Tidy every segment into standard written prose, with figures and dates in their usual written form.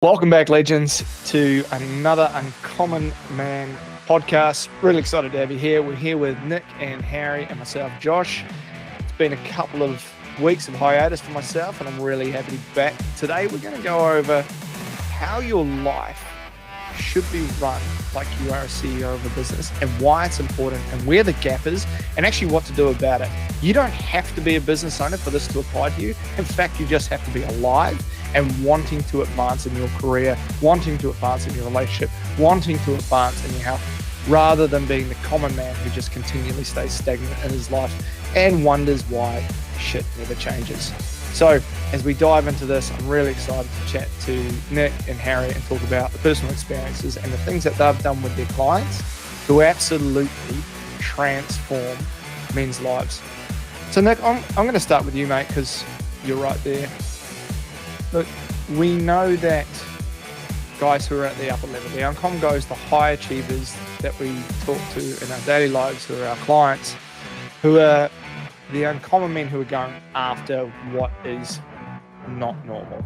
Welcome back, legends, to another Uncommon Man podcast. Really excited to have you here. We're here with Nick and Harry and myself, Josh. It's been a couple of weeks of hiatus for myself, and I'm really happy to be back. Today, we're going to go over how your life should be run like you are a CEO of a business and why it's important and where the gap is and actually what to do about it. You don't have to be a business owner for this to apply to you. In fact, you just have to be alive and wanting to advance in your career, wanting to advance in your relationship, wanting to advance in your health, rather than being the common man who just continually stays stagnant in his life and wonders why shit never changes. So as we dive into this, I'm really excited to chat to Nick and Harry and talk about the personal experiences and the things that they've done with their clients to absolutely transform men's lives. So Nick, I'm going to start with you, mate, because you're right there. Look, we know that guys who are at the upper level, the uncommon goes, the high achievers that we talk to in our daily lives, who are our clients, who are the uncommon men who are going after what is not normal.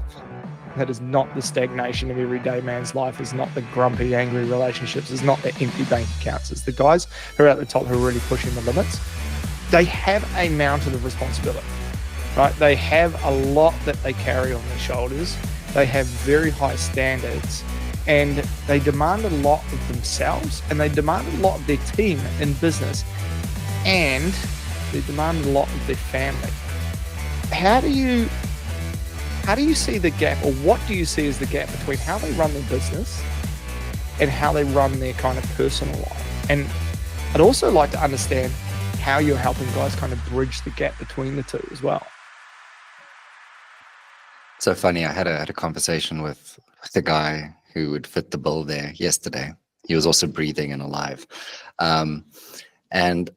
That is not the stagnation of everyday man's life. It's not the grumpy, angry relationships. It's not the empty bank accounts. It's the guys who are at the top who are really pushing the limits. They have a mountain of responsibility. Right? They have a lot that they carry on their shoulders. They have very high standards and they demand a lot of themselves and they demand a lot of their team in business and they demand a lot of their family. How do you see the gap, or what do you see as the gap between how they run their business and how they run their kind of personal life? And I'd also like to understand how you're helping guys kind of bridge the gap between the two as well. So funny, I had a conversation with the guy who would fit the bill there yesterday. He was also breathing and alive. And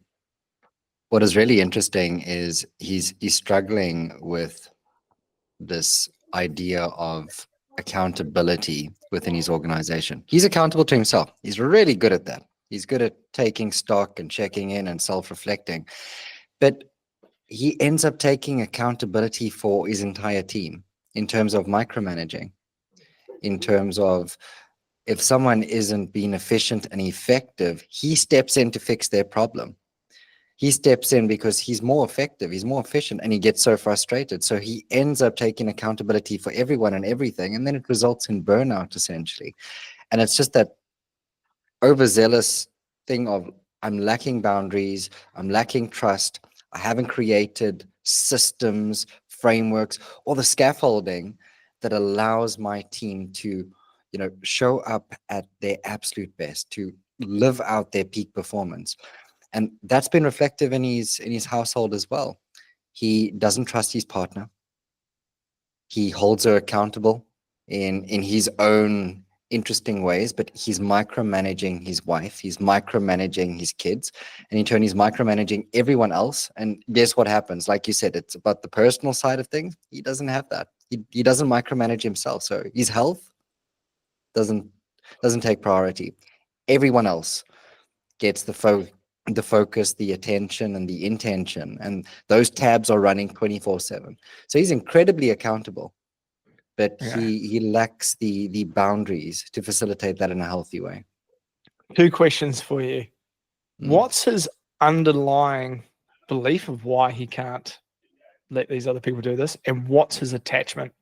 what is really interesting is he's struggling with this idea of accountability within his organization. He's accountable to himself. He's really good at that. He's good at taking stock and checking in and self-reflecting. But he ends up taking accountability for his entire team. In terms of micromanaging, in terms of if someone isn't being efficient and effective, he steps in to fix their problem. He steps in because he's more effective, he's more efficient, and he gets so frustrated. So he ends up taking accountability for everyone and everything, and then it results in burnout, essentially. And it's just that overzealous thing of, I'm lacking boundaries, I'm lacking trust, I haven't created systems, frameworks, or the scaffolding that allows my team to, show up at their absolute best, to live out their peak performance. And that's been reflective in his household as well. He doesn't trust his partner. He holds her accountable in his own interesting ways, but he's micromanaging his wife, he's micromanaging his kids, and in turn he's micromanaging everyone else. And guess what happens? Like you said, it's about the personal side of things. He doesn't have that. He doesn't micromanage himself, so his health doesn't take priority. Everyone else gets the focus, the attention, and the intention, and those tabs are running 24/7. So he's incredibly accountable, but he lacks the boundaries to facilitate that in a healthy way. Two questions for you. What's his underlying belief of why he can't let these other people do this? And what's his attachment?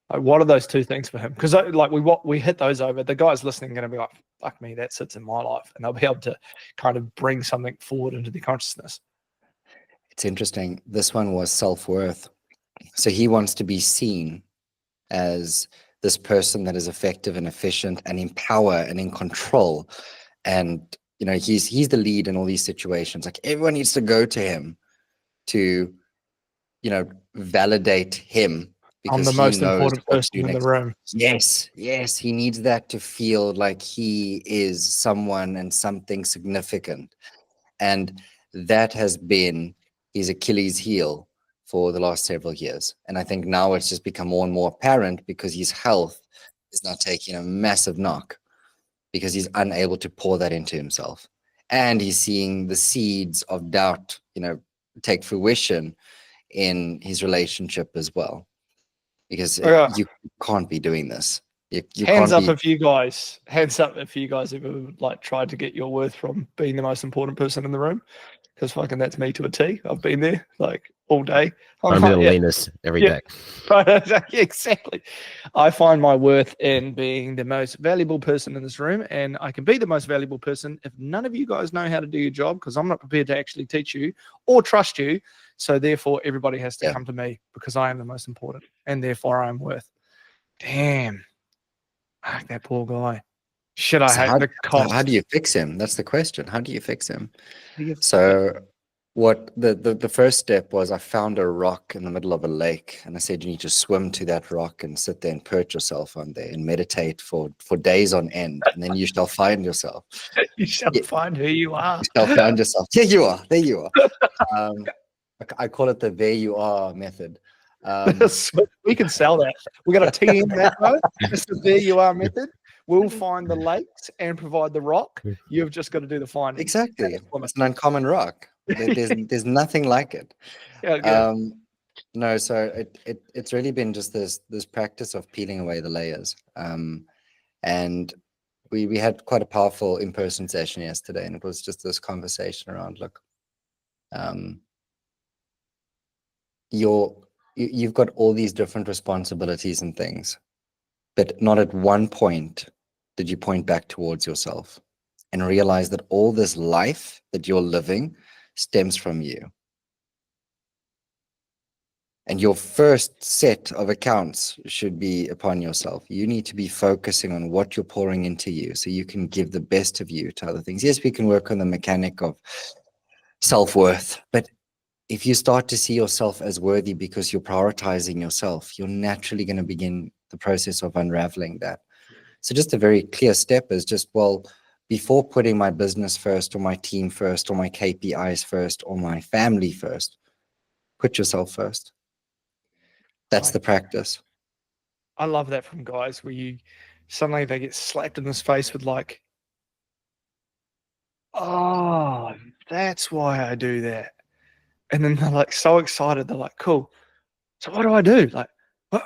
Like, what are those two things for him? Because like we hit those over, the guys listening are going to be like, fuck me, that sits in my life. And they'll be able to kind of bring something forward into their consciousness. It's interesting. This one was self-worth. So he wants to be seen as this person that is effective and efficient and in power and in control. And, he's the lead in all these situations. Like, everyone needs to go to him to, validate him. Because I'm the most important person in the room. Yes, he needs that to feel like he is someone and something significant. And that has been his Achilles heel for the last several years. And I think now it's just become more and more apparent because his health is now taking a massive knock because he's unable to pour that into himself. And he's seeing the seeds of doubt, take fruition in his relationship as well. Because you can't be doing this. You Hands can't up be. if you guys, hands up if you guys ever like tried to get your worth from being the most important person in the room, because fucking that's me to a T. I've been there like all day. I'm I'm the like, yeah, leanest every yeah, day. right, exactly. I find my worth in being the most valuable person in this room, and I can be the most valuable person if none of you guys know how to do your job, because I'm not prepared to actually teach you or trust you. So therefore, everybody has to Yeah. come to me because I am the most important, and therefore I am worth. Damn. Fuck, that poor guy. Shit, I So hate the how cost. do you fix him? That's the question. How do you fix him? Yeah. So what the first step was, I found a rock in the middle of a lake, and I said, you need to swim to that rock and sit there and perch yourself on there and meditate for days on end, and then you shall find yourself. You shall Yeah, find who you are. you shall find yourself. There you are. There you are. I call it the "there you are" method. We can sell that. We got a TM that though. It's the there you are method. We'll find the lakes and provide the rock. You've just got to do the finding. Exactly. It's an uncommon rock. There's nothing like it. Yeah, good. No, so it's really been just this practice of peeling away the layers. And we had quite a powerful in-person session yesterday, and it was just this conversation around, look, you've got all these different responsibilities and things, but not at one point did you point back towards yourself and realize that all this life that you're living stems from you. And your first set of accounts should be upon yourself. You need to be focusing on what you're pouring into you so you can give the best of you to other things. Yes, we can work on the mechanic of self-worth, but if you start to see yourself as worthy because you're prioritizing yourself, you're naturally going to begin the process of unraveling that. So just a very clear step is just, well, before putting my business first or my team first or my KPIs first or my family first, put yourself first. That's the practice. I love that from guys where you suddenly they get slapped in the face with like, oh, that's why I do that. And then they're like so excited. They're like, cool. So what do I do? Like,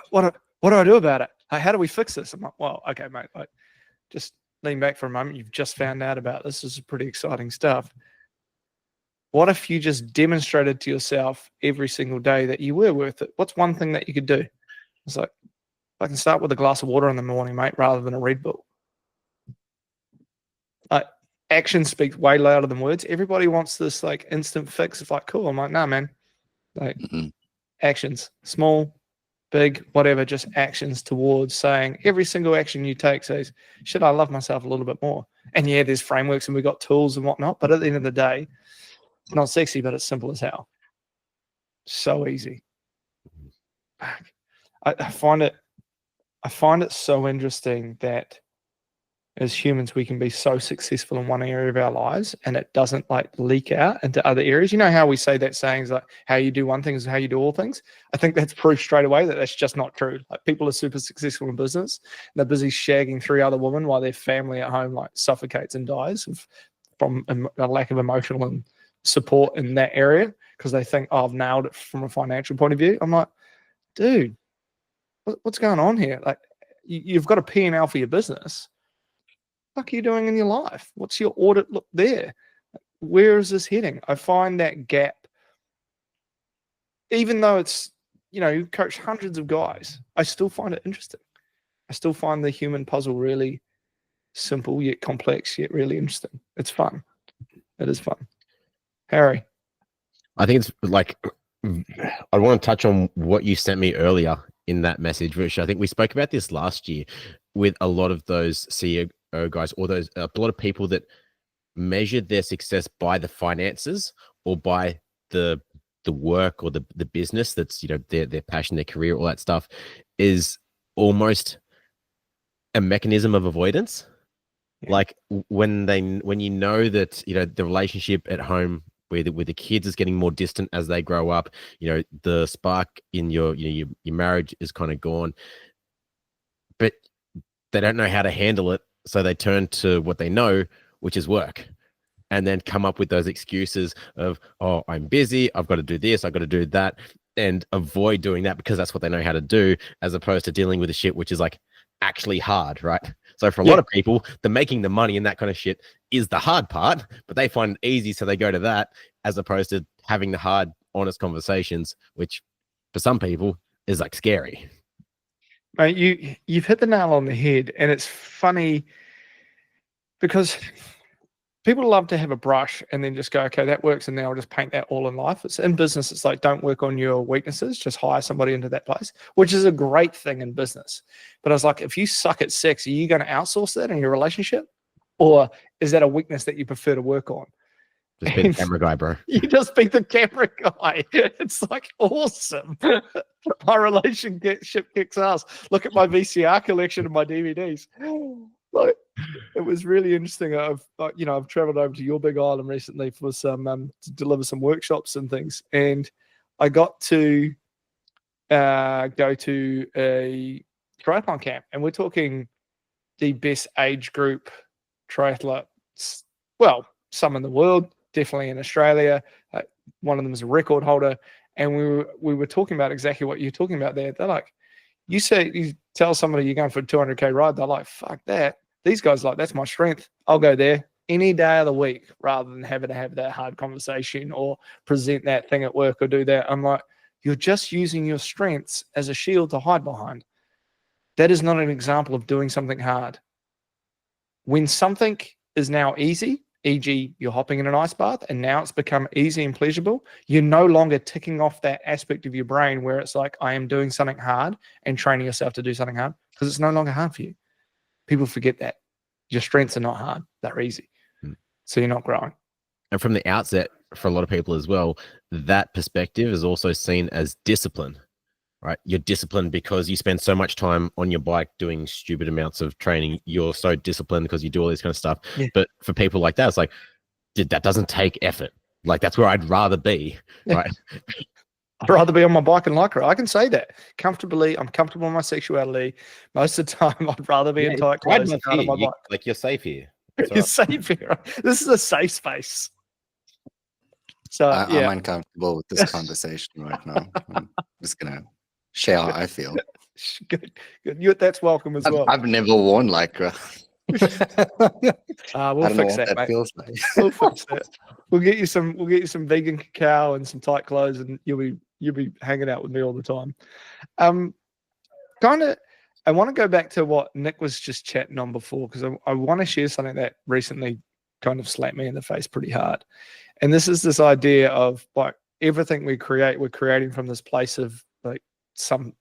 what do I do about it? Like, how do we fix this? I'm like, well, okay, mate. Like, just lean back for a moment. You've just found out about this. This is pretty exciting stuff. What if you just demonstrated to yourself every single day that you were worth it? What's one thing that you could do? It's like, I can start with a glass of water in the morning, mate, rather than a Red Bull. Action speaks way louder than words. Everybody wants this like instant fix. It's like, cool. I'm like, nah, man. Like, actions, small, big, whatever, just actions towards saying every single action you take says, should I love myself a little bit more? And yeah, there's frameworks and we've got tools and whatnot, but at the end of the day, it's not sexy, but it's simple as hell. So easy. I find it so interesting that as humans, we can be so successful in one area of our lives and it doesn't like leak out into other areas. You know how we say that sayings like how you do one thing is how you do all things? I think that's proof straight away that that's just not true. Like people are super successful in business. And they're busy shagging 3 other women while their family at home like suffocates and dies from a lack of emotional and support in that area because they think, oh, I've nailed it from a financial point of view. I'm like, dude, what's going on here? Like you've got a P&L for your business. What are you doing in your life? What's your audit look there? Where is this heading? I find that gap, even though it's, you coach hundreds of guys, I still find it interesting. I still find the human puzzle really simple yet complex yet really interesting. It's fun. It is fun. Harry. I think it's like, I want to touch on what you sent me earlier in that message, which I think we spoke about this last year with a lot of those CEO guys or a lot of people that measured their success by the finances or by the work or the business that's their passion, their career, all that stuff is almost a mechanism of avoidance. Yeah. Like when you know that the relationship at home with the kids is getting more distant as they grow up, the spark in your marriage is kind of gone, but they don't know how to handle it, so they turn to what they know, which is work, and then come up with those excuses of, oh, I'm busy, I've got to do this, I've got to do that, and avoid doing that because that's what they know how to do, as opposed to dealing with the shit which is like, actually hard, right? So for a lot of people, the making the money and that kind of shit is the hard part, but they find it easy, so they go to that as opposed to having the hard, honest conversations, which for some people is like scary. Mate, you've hit the nail on the head, and it's funny because people love to have a brush and then just go, okay, that works, and then I'll just paint that all in life. It's in business. It's like, don't work on your weaknesses, just hire somebody into that place, which is a great thing in business. But I was like, if you suck at sex, are you going to outsource that in your relationship, or is that a weakness that you prefer to work on? Just be the camera guy, bro. You just be the camera guy. It's like awesome. My relationship kicks ass. Look at my VCR collection and my DVDs. Like, it was really interesting. I've traveled over to your big island recently for some to deliver some workshops and things, and I got to go to a triathlon camp, and we're talking the best age group triathletes. Well, some in the world. Definitely in Australia. One of them is a record holder, and we were talking about exactly what you're talking about there. They're like, you tell somebody you're going for a 200k ride, they're like, fuck that. These guys are like, that's my strength. I'll go there any day of the week rather than having to have that hard conversation or present that thing at work or do that. I'm like, you're just using your strengths as a shield to hide behind. That is not an example of doing something hard. When something is now easy, e.g., you're hopping in an ice bath and now it's become easy and pleasurable, you're no longer ticking off that aspect of your brain where it's like, I am doing something hard and training yourself to do something hard, because it's no longer hard for you. People forget that. Your strengths are not hard. They're easy. So you're not growing. And from the outset, for a lot of people as well, that perspective is also seen as discipline, right? You're disciplined because you spend so much time on your bike doing stupid amounts of training. You're so disciplined because you do all this kind of stuff. Yeah. But for people like that, it's like, that doesn't take effort. Like, that's where I'd rather be, right? I'd rather be on my bike and lycra. I can say that comfortably. I'm comfortable in my sexuality. Most of the time, I'd rather be in tight clothes and on my bike. Like, you're safe here. You're safe here. This is a safe space. So I'm uncomfortable with this conversation right now. I'm just gonna share how I feel. Good. That's welcome as well. I've never worn lycra. We'll fix that, mate. Feels like. We'll fix that. We'll get you some vegan cacao and some tight clothes, and you'll be hanging out with me all the time. I want to go back to what Nick was just chatting on before, because I want to share something that recently kind of slapped me in the face pretty hard. And this is this idea of, like, everything we create, we're creating from this place of like some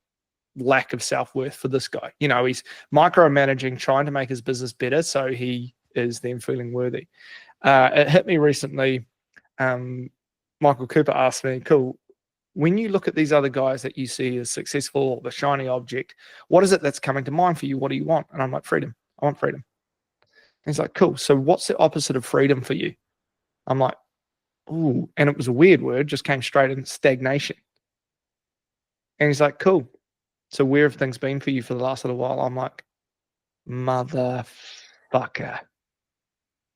lack of self-worth for this guy. You know, he's micromanaging, trying to make his business better so he is then feeling worthy. It hit me recently. Michael Cooper asked me, cool, when you look at these other guys that you see as successful, the shiny object, what is it that's coming to mind for you? What do you want? And I'm like, freedom. I want freedom. And he's like, cool. So what's the opposite of freedom for you? I'm like, ooh. And it was a weird word, just came straight in, stagnation. And he's like, cool. So where have things been for you for the last little while? I'm like, motherfucker.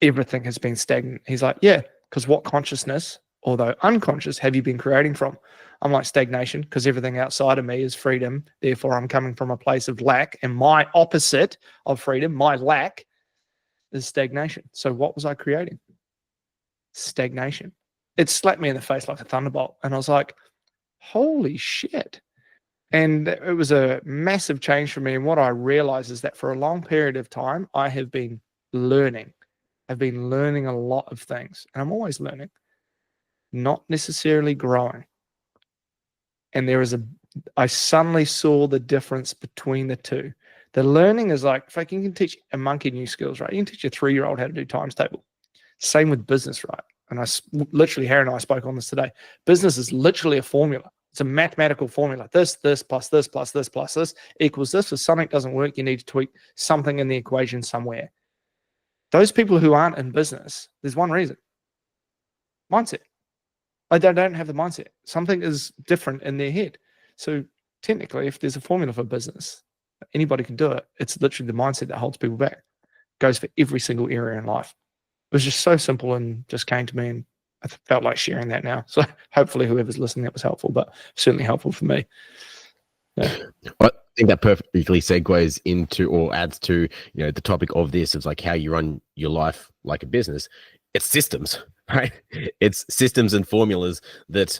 Everything has been stagnant. He's like, yeah, because what consciousness, although unconscious, have you been creating from? I'm like, stagnation, because everything outside of me is freedom. Therefore, I'm coming from a place of lack. And my opposite of freedom, my lack, is stagnation. So what was I creating? Stagnation. It slapped me in the face like a thunderbolt. And I was like, holy shit. And it was a massive change for me. And what I realized is that for a long period of time, I have been learning. I've been learning a lot of things. And I'm always learning, not necessarily growing. And I suddenly saw the difference between the two. The learning is like, if you can teach a monkey new skills, right? You can teach a 3-year-old how to do times table. Same with business, right? And Harry and I spoke on this today. Business is literally a formula. It's a mathematical formula. This plus this plus this plus this equals this. If something doesn't work, you need to tweak something in the equation somewhere. Those people who aren't in business, there's one reason. Mindset. They don't have the mindset. Something is different in their head. So technically, if there's a formula for business, anybody can do it. It's literally the mindset that holds people back. It goes for every single area in life. It was just so simple and just came to me, and I felt like sharing that now. So hopefully whoever's listening, that was helpful, but certainly helpful for me. Yeah. Well, think that perfectly segues into or adds to, the topic of this is like how you run your life like a business. It's systems, right? It's systems and formulas that,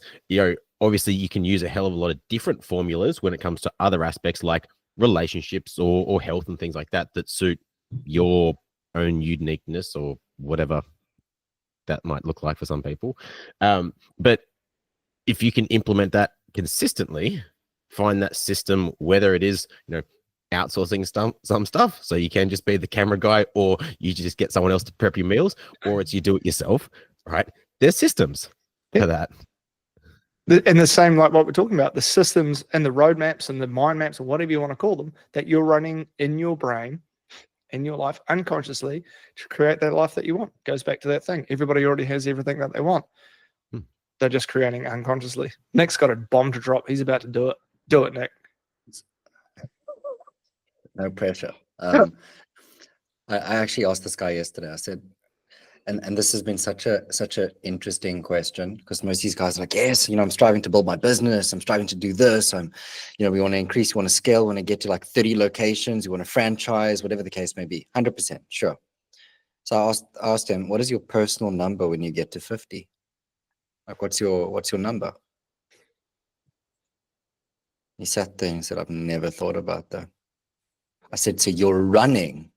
obviously you can use a hell of a lot of different formulas when it comes to other aspects like relationships or health and things like that suit your own uniqueness or whatever that might look like for some people. But if you can implement that consistently, find that system, whether it is, outsourcing some stuff, so you can just be the camera guy, or you just get someone else to prep your meals, or it's you do it yourself, right? There's systems for that. And the same, like what we're talking about, the systems and the roadmaps and the mind maps or whatever you want to call them, that you're running in your brain, in your life, unconsciously, to create that life that you want. Goes back to that thing. Everybody already has everything that they want. They're just creating unconsciously. Nick's got a bomb to drop. He's about to do it. Do it, Nick. No pressure. I actually asked this guy yesterday. I said, and this has been such a interesting question, because most of these guys are like, yes, I'm striving to build my business. I'm striving to do this. We want to increase, we want to scale, we want to get to like 30 locations, we want to franchise, whatever the case may be. 100%, sure. So I asked him, what is your personal number when you get to 50? Like, what's your number? He sat there and said, I've never thought about that. I said, so you're running,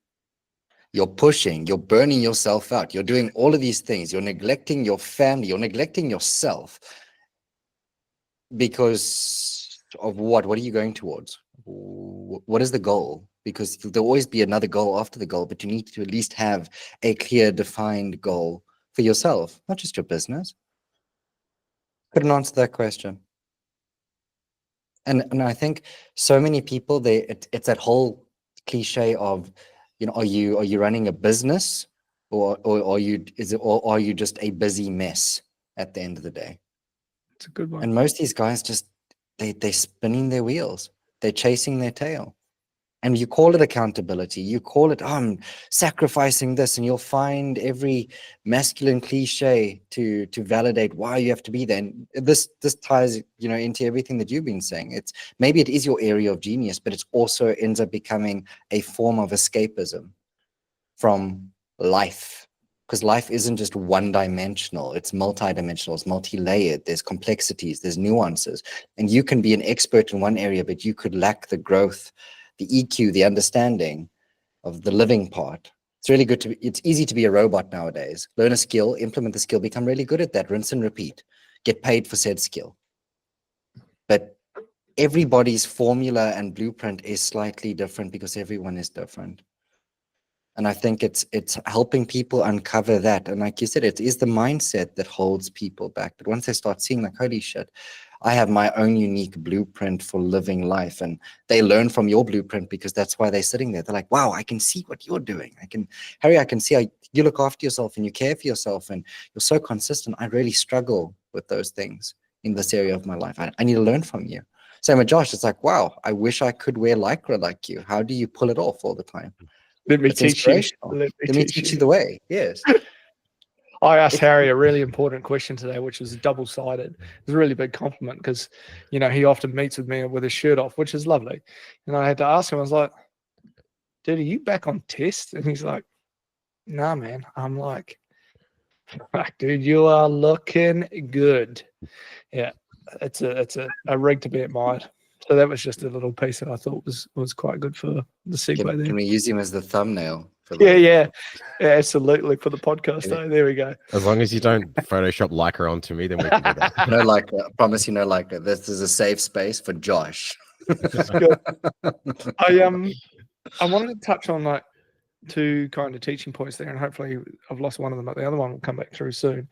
you're pushing, you're burning yourself out, you're doing all of these things, you're neglecting your family, you're neglecting yourself because of what? What are you going towards? What is the goal? Because there'll always be another goal after the goal, but you need to at least have a clear, defined goal for yourself, not just your business. Couldn't answer that question. And I think so many people, it's that whole cliche of, are you running a business, or are you just a busy mess at the end of the day? It's a good one. And most of these guys just they're spinning their wheels, they're chasing their tail. And you call it accountability, you call it, I'm sacrificing this, and you'll find every masculine cliche to validate why you have to be there. And this ties, into everything that you've been saying. Maybe it is your area of genius, but it also ends up becoming a form of escapism from life. Because life isn't just one-dimensional, it's multi-dimensional, it's multi-layered, there's complexities, there's nuances. And you can be an expert in one area, but you could lack the growth, the EQ, the understanding of the living part. It's easy to be a robot nowadays. Learn a skill, implement the skill, become really good at that, rinse and repeat, get paid for said skill. But everybody's formula and blueprint is slightly different because everyone is different. And I think it's helping people uncover that. And like you said, it is the mindset that holds people back. But once they start seeing like, holy shit, I have my own unique blueprint for living life. And they learn from your blueprint, because that's why they're sitting there. They're like, wow, I can see what you're doing. Harry, I can see how you look after yourself and you care for yourself and you're so consistent. I really struggle with those things in this area of my life. I need to learn from you. Same with Josh. It's like, wow, I wish I could wear Lycra like you. How do you pull it off all the time? Let me It's teach you. inspirational. Let me teach you the way. Yes. I asked Harry a really important question today, which was double-sided. It's a really big compliment because, he often meets with me with his shirt off, which is lovely. And I had to ask him, I was like, dude, are you back on test? And he's like, nah, man. I'm like, dude, you are looking good. Yeah, it's a rig to be admired. So that was just a little piece that I thought was quite good for the segue there. Can we use him as the thumbnail? Yeah, absolutely, for the podcast. Yeah. There we go. As long as you don't Photoshop Lycra onto me, then we can do that. No Lycra. I promise you, no Lycra. This is a safe space for Josh. Good. I wanted to touch on like two kind of teaching points there, and hopefully I've lost one of them, but the other one will come back through soon.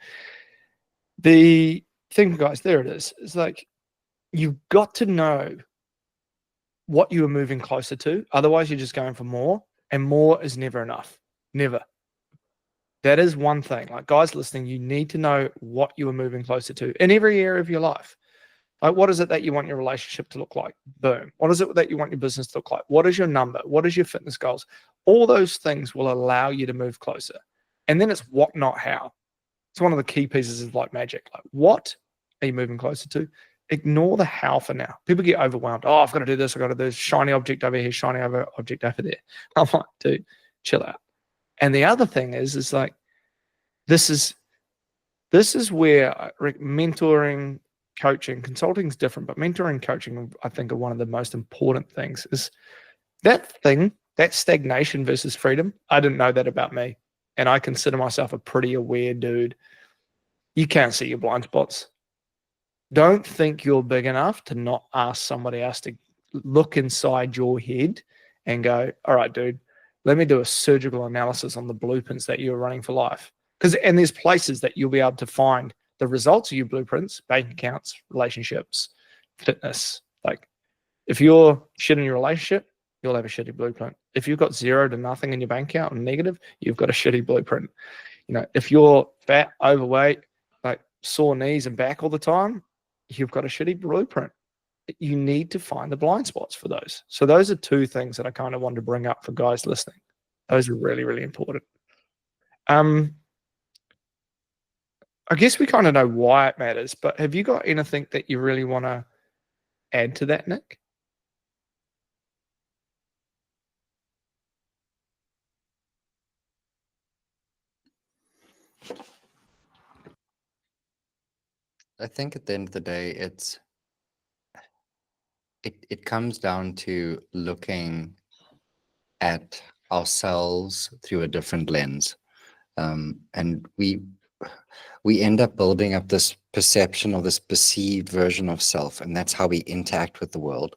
The thing, guys, there it is. It's like you've got to know what you are moving closer to. Otherwise, you're just going for more, and more is never enough. Never. That is one thing. Like, guys listening, you need to know what you are moving closer to in every area of your life. Like, what is it that you want your relationship to look like? Boom. What is it that you want your business to look like? What is your number? What is your fitness goals? All those things will allow you to move closer. And then it's what, not how. It's one of the key pieces of like magic. Like, what are you moving closer to? ignore the how for now. People get overwhelmed. Oh, I've got to do this. I've got to do this. Shiny object over here, shiny object over there. I'm like, dude, chill out. And the other thing is like, this is where mentoring, coaching, consulting is different, but mentoring, coaching, I think, are one of the most important things. Is that thing, that stagnation versus freedom. I didn't know that about me, and I consider myself a pretty aware dude. You can't see your blind spots. Don't think you're big enough to not ask somebody else to look inside your head and go, all right, dude, let me do a surgical analysis on the blueprints that you're running for life. And there's places that you'll be able to find the results of your blueprints, bank accounts, relationships, fitness. Like, if you're shit in your relationship, you'll have a shitty blueprint. If you've got 0 to nothing in your bank account and negative, you've got a shitty blueprint. If you're fat, overweight, like sore knees and back all the time, you've got a shitty blueprint. You need to find the blind spots for those. So those are 2 things that I kind of wanted to bring up for guys listening. Those are really, really important. I guess we kind of know why it matters, but have you got anything that you really want to add to that, Nick? I think at the end of the day, it comes down to looking at ourselves through a different lens, and we end up building up this perception or this perceived version of self, and that's how we interact with the world.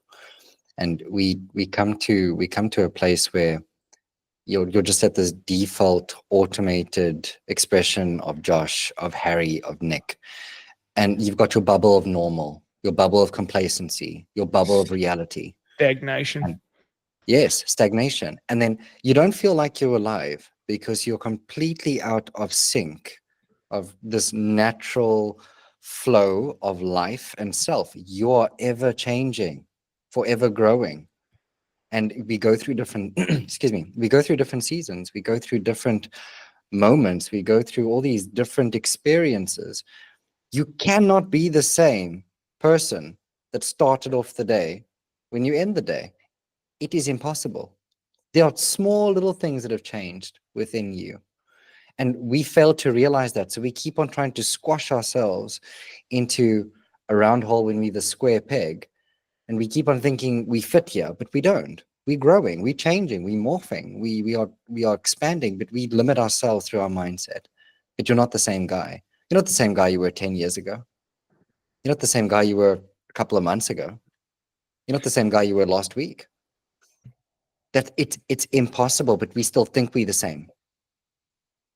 And we come to a place where you're just at this default automated expression of Josh, of Harry, of Nick, and you've got your bubble of normal, your bubble of complacency, your bubble of reality. Stagnation. Yes, stagnation. And then you don't feel like you're alive because you're completely out of sync of this natural flow of life and self. You're ever changing, forever growing. And we go through different, excuse me, we go through different seasons. We go through different moments. We go through all these different experiences. You cannot be the same person that started off the day when you end the day. It is impossible. There are small little things that have changed within you. And we fail to realize that. So we keep on trying to squash ourselves into a round hole when we're the square peg. And we keep on thinking we fit here, but we don't. We're growing, we're changing, we're morphing, we are expanding, but we limit ourselves through our mindset. But you're not the same guy. You're not the same guy you were 10 years ago. You're not the same guy you were a couple of months ago. You're not the same guy you were last week. That it's impossible, but we still think we're the same.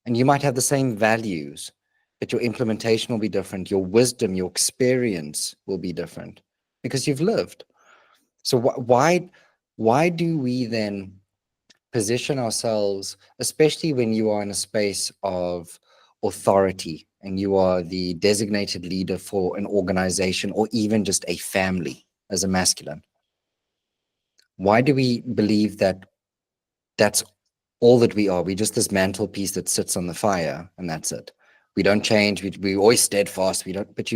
And you might have the same values, but your implementation will be different. Your wisdom, your experience will be different because you've lived. So why do we then position ourselves, especially when you are in a space of authority and you are the designated leader for an organization or even just a family as a masculine? Why do we believe that that's all that we are? We're just this mantelpiece that sits on the fire and that's it. We don't change. We always steadfast. We don't, but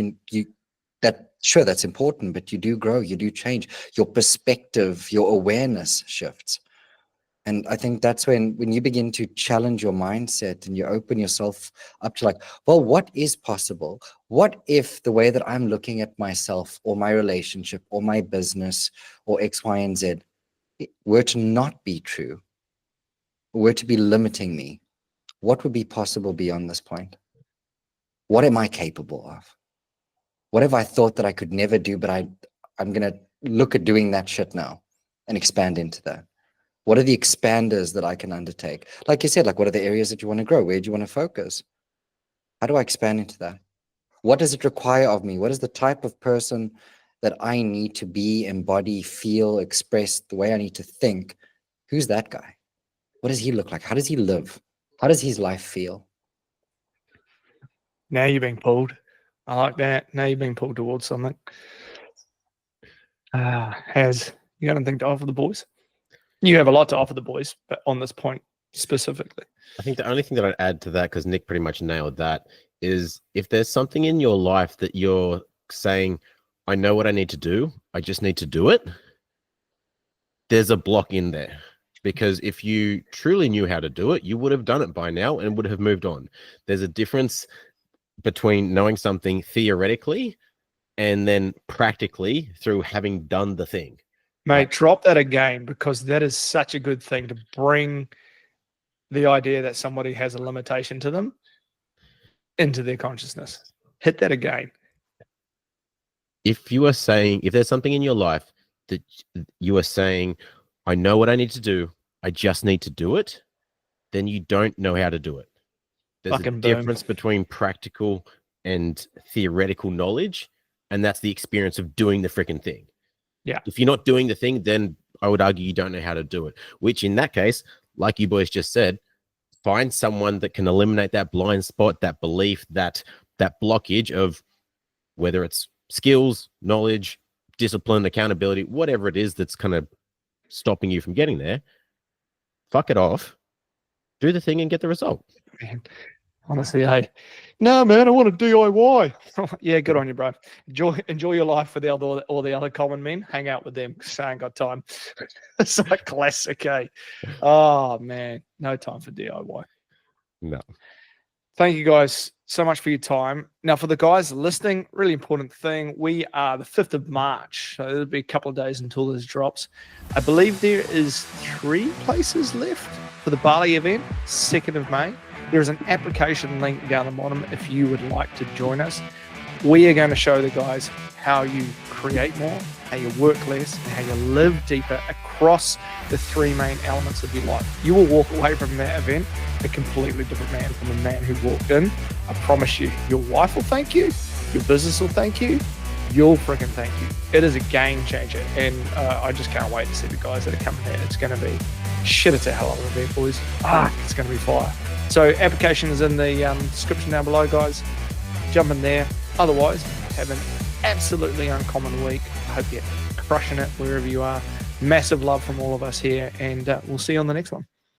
sure, that's important, but you do grow, you do change. Your perspective, your awareness shifts. And I think that's when you begin to challenge your mindset and you open yourself up to like, well, what is possible? What if the way that I'm looking at myself or my relationship or my business or X, Y, and Z were to not be true, were to be limiting me? What would be possible beyond this point? What am I capable of? What have I thought that I could never do, but I'm going to look at doing that shit now and expand into that? What are the expanders that I can undertake? Like you said, like what are the areas that you want to grow? Where do you want to focus? How do I expand into that? What does it require of me? What is the type of person that I need to be, embody, feel, express, the way I need to think? Who's that guy? What does he look like? How does he live? How does his life feel? Now you're being pulled. I like that. Now you're being pulled towards something. Has you got anything to offer the boys? You have a lot to offer the boys, but on this point specifically. I think the only thing that I'd add to that, because Nick pretty much nailed that, is if there's something in your life that you're saying, I know what I need to do. I just need to do it. There's a block in there. Because if you truly knew how to do it, you would have done it by now and would have moved on. There's a difference between knowing something theoretically and then practically through having done the thing. Mate, drop that again, because that is such a good thing to bring the idea that somebody has a limitation to them into their consciousness. Hit that again. If you are saying, if there's something in your life that you are saying, I know what I need to do, I just need to do it, then you don't know how to do it. There's Fucking a boom. difference between practical and theoretical knowledge, and that's the experience of doing the freaking thing. Yeah. If you're not doing the thing, then I would argue you don't know how to do it, which in that case, like you boys just said, find someone that can eliminate that blind spot, that belief, that blockage of whether it's skills, knowledge, discipline, accountability, whatever it is that's kind of stopping you from getting there. Fuck it off, do the thing and get the result. Man, honestly, hey, no, man, I want to DIY. Yeah, good on you, bro. Enjoy your life with all the other common men. Hang out with them because I ain't got time. It's like classic, eh? Oh, man, no time for DIY. No. Thank you guys so much for your time. Now, for the guys listening, really important thing, we are the 5th of March. So it'll be a couple of days until this drops. I believe there is 3 places left for the Bali event, 2nd of May. There is an application link down the bottom if you would like to join us. We are going to show the guys how you create more, how you work less, and how you live deeper across the 3 main elements of your life. You will walk away from that event a completely different man from the man who walked in. I promise you, your wife will thank you, your business will thank you, you'll freaking thank you. It is a game changer, and I just can't wait to see the guys that are coming there. It's going to be shit. It's a hell of an event, boys. It's going to be fire. So application is in the description down below, guys. Jump in there. Otherwise, have an absolutely uncommon week. I hope you're crushing it wherever you are. Massive love from all of us here, and we'll see you on the next one.